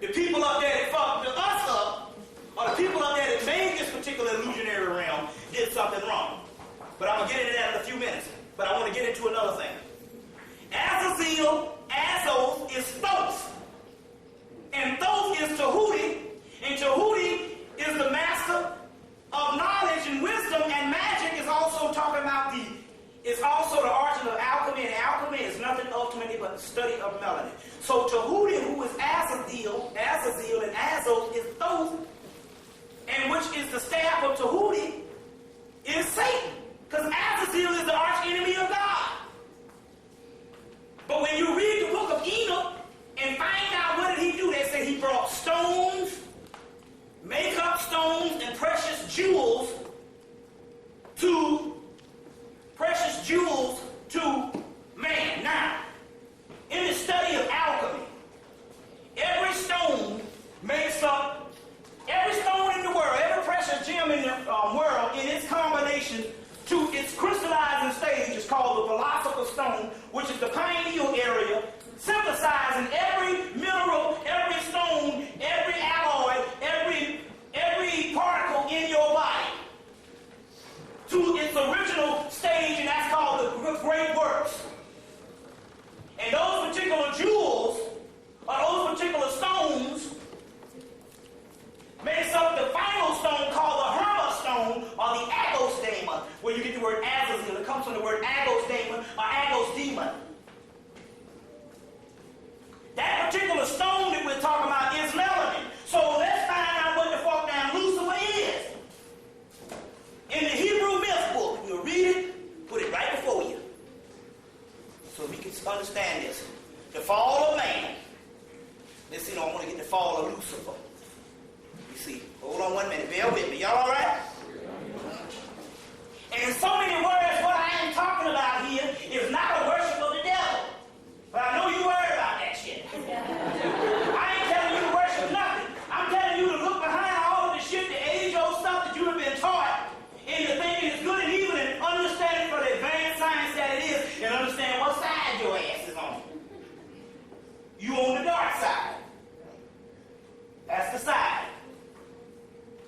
The people up there that fucked us up, or the people up there that made this particular illusionary realm, did something wrong. But I'm going to get into that in a few minutes. But I want to get into another thing. Azazel, Azos is Thoth. And Thoth is Tahuti. And Tahuti is the master of knowledge and wisdom, and magic is also talking about it's also the origin of alchemy, and alchemy is nothing ultimately but the study of melody. So Tahuti, who is Azazel, and Azos is Thoth, and which is the staff of Tahuti, is Satan. Because Azazel is the arch enemy of God. But when you read the book of Enoch and find out what did he do, they say he brought stones, makeup stones, and precious jewels to man. Now, in the study of alchemy, every stone in the world, every precious gem in the world, in its combination to its crystallizing stage is called the philosopher's stone, which is the pineal area, synthesizing every mineral, every stone, every alloy, every particle in your body to its original stage, and that's called the great works. And those particular jewels, or those particular stones, makes up the final stone called the Herma stone, or the Agos demon, where you get the word Azazel. It comes from the word Agos demon, or Agos demon. That particular stone that we're talking about is melanin. So let's find out what the fuck down Lucifer is. In the Hebrew myth book, we'll read it, put it right before you, so we can understand this. The fall of man. Listen, I want to get the fall of Lucifer. You see, hold on 1 minute, bear with me. Y'all all right? And in so many words, what I am talking about here is not a worship of the devil. But I know you worried about that shit. I ain't telling you to worship nothing. I'm telling you to look behind all of the shit, the age-old stuff that you have been taught, and to think it's good and evil, and understand it for the advanced science that it is, and understand what side your ass is on. You on the dark side. That's the side.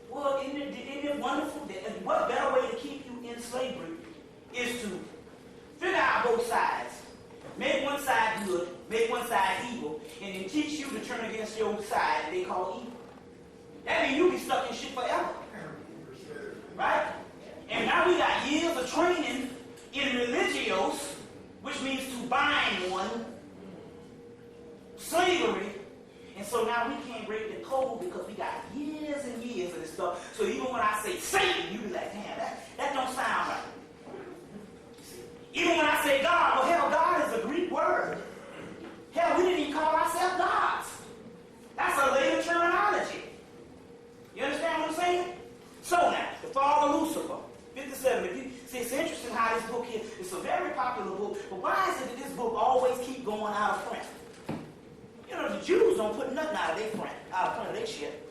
Well, isn't it wonderful? What better way to keep you in slavery is to figure out both sides. Make one side good, make one side evil, and then teach you to turn against your side that they call evil. That means you'll be stuck in shit forever. Right? And now we got years of training in religios, which means to bind one, slavery, and so now we can't break the code because we got years and years of this stuff. So even when I say Satan, you be like, damn, that don't sound right. Even when I say God, well, hell, God is a Greek word. Hell, we didn't even call ourselves gods. That's a later terminology. You understand what I'm saying? So now, the fall of Lucifer, 57. See, it's interesting how this book here, it's a very popular book, but why is it that this book always keep going out of print? You know, the Jews don't put nothing out of print of their shit.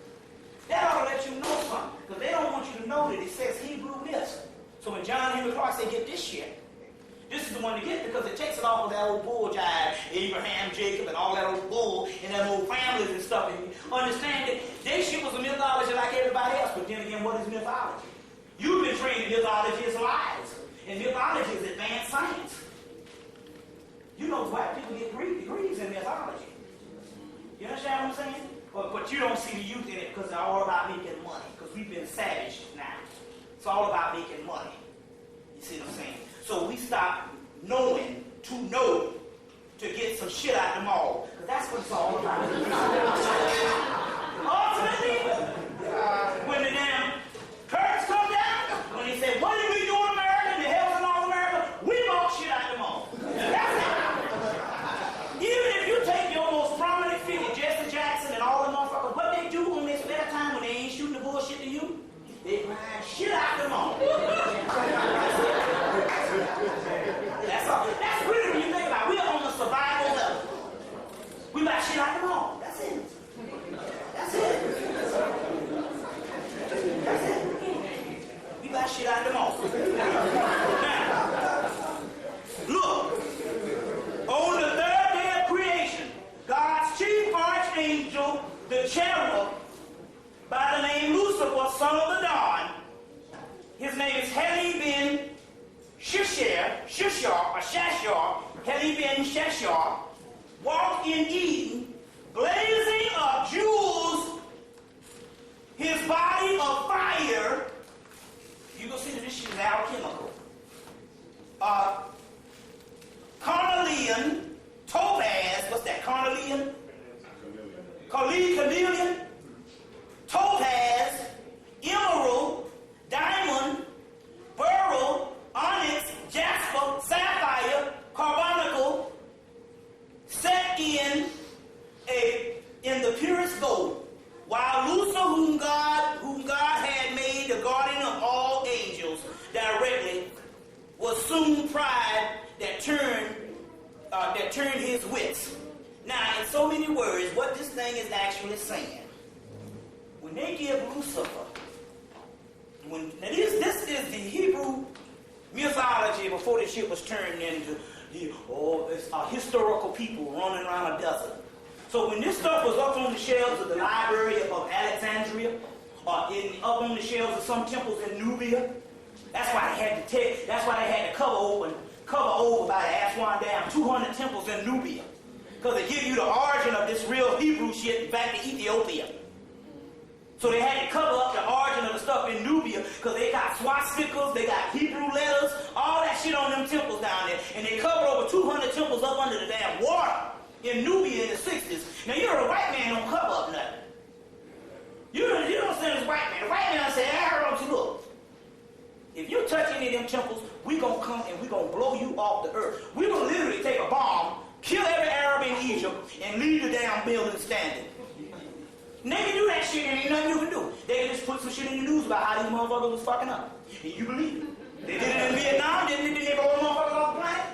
That ought to let you know something, because they don't want you to know that it says Hebrew this. So when John Henry Clark say, get this shit, this is the one to get because it takes it off of that old bull jive, Abraham, Jacob, and all that old bull, and that old families and stuff. And you understand that their shit was a mythology like everybody else, but then again, what is mythology? You've been trained in mythology as lies, and mythology is advanced science. You know, white people get degrees in mythology. You understand what I'm saying? But you don't see the youth in it because they're all about making money, because we've been savaged now. It's all about making money. You see what I'm saying? So we stop knowing to know to get some shit out the mall. Because that's what it's all about. Ultimately, when the damn curtains come down, when they say, what did we do in America and the hell's in all America? We bought shit out the mall. That's it. Even if you take your most prominent figure, Jesse Jackson and all the motherfuckers, what they do on their spare time when they ain't shooting the bullshit to you? They grind shit out the mall. That's all. That's really when you think about it. We're on the survival level. We got shit out the mall. That's it. That's it. That's it. We got shit out the mall. Now, look. On the third day of creation, God's chief archangel, the cherub, by the name Lucifer, son of the dawn, his name is Heli ben Shashar, Heli ben Shashar, walked in Eden, blazing up jewels, his body of fire. You can see that this shit is alchemical. Carnelian, topaz, what's that? Carnelian? Carnelian, topaz, emerald, diamond, beryl, onyx, jasper, sapphire, carbuncle, set in the purest gold. While Lucifer, whom God had made the guardian of all angels directly, was soon pride that turned his wits. Now, in so many words, what this thing is actually saying, when they give Lucifer, this is the Hebrew mythology before the shit was turned into historical people running around a desert. So when this stuff was up on the shelves of the Library of Alexandria, or up on the shelves of some temples in Nubia, that's why they had to cover over by the Aswan Dam 200 temples in Nubia, because they give you the origin of this real Hebrew shit back to Ethiopia. So they had to cover up the origin of the stuff in Nubia, because they got swastikas, they got Hebrew letters, all that shit on them temples down there. And they covered over 200 temples up under the damn water in Nubia in the 60s. Now, you're a white man, don't cover up nothing. You don't send this white man. The white man say, I heard you, look. If you touch any of them temples, we gonna come and we gonna blow you off the earth. We gonna literally take a bomb, kill every Arab in Egypt, and leave the damn building standing. And they can do that shit and ain't nothing you can do. They can just put some shit in the news about how these motherfuckers was fucking up. And you believe it. They did it in Vietnam, didn't they blow the motherfuckers off the planet?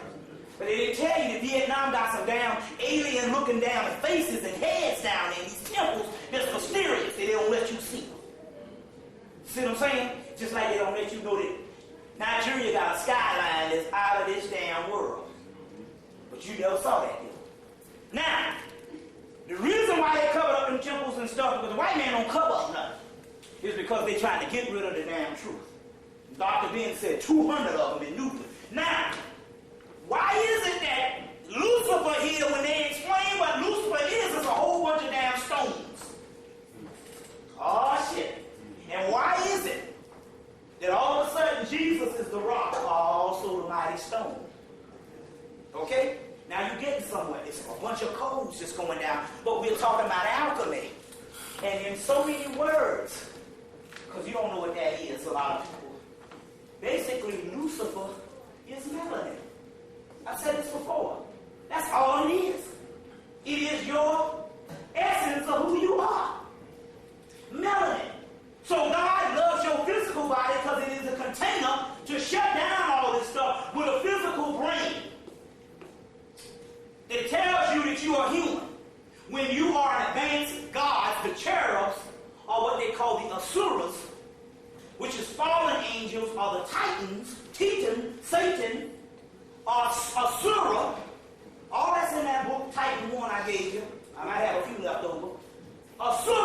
But they didn't tell you that Vietnam got some damn alien looking down and faces and heads down in these temples that's mysterious. They don't let you see. See what I'm saying? Just like they don't let you know that Nigeria got a skyline that's out of this damn world. But you never saw that, did you? Now, the reason why they covered up them temples and stuff, because the white man don't cover up nothing, is because they trying to get rid of the damn truth. Dr. Ben said 200 of them in Nubia. Now, why is it that Lucifer here, when they explain what Lucifer is a whole bunch of damn stones? Oh, shit. And why is it that all of a sudden Jesus is the rock, also the mighty stone? Okay? Now you're getting somewhere. It's a bunch of codes just going down. now, but we're talking about alchemy. And in so many words, because you don't know what that is, a lot of people. Basically, Lucifer is melanin. I've said this before. That's all it is. It is your essence of who you are. Melanin. So God loves your physical body because it is a container to shut down all this stuff with a physical brain. It tells you that you are human. When you are an advanced god, the cherubs, or what they call the asuras, which is fallen angels, or the titans, Titan, Satan, or asura, all that's in that book, Titan 1 I gave you. I might have a few left over. Asura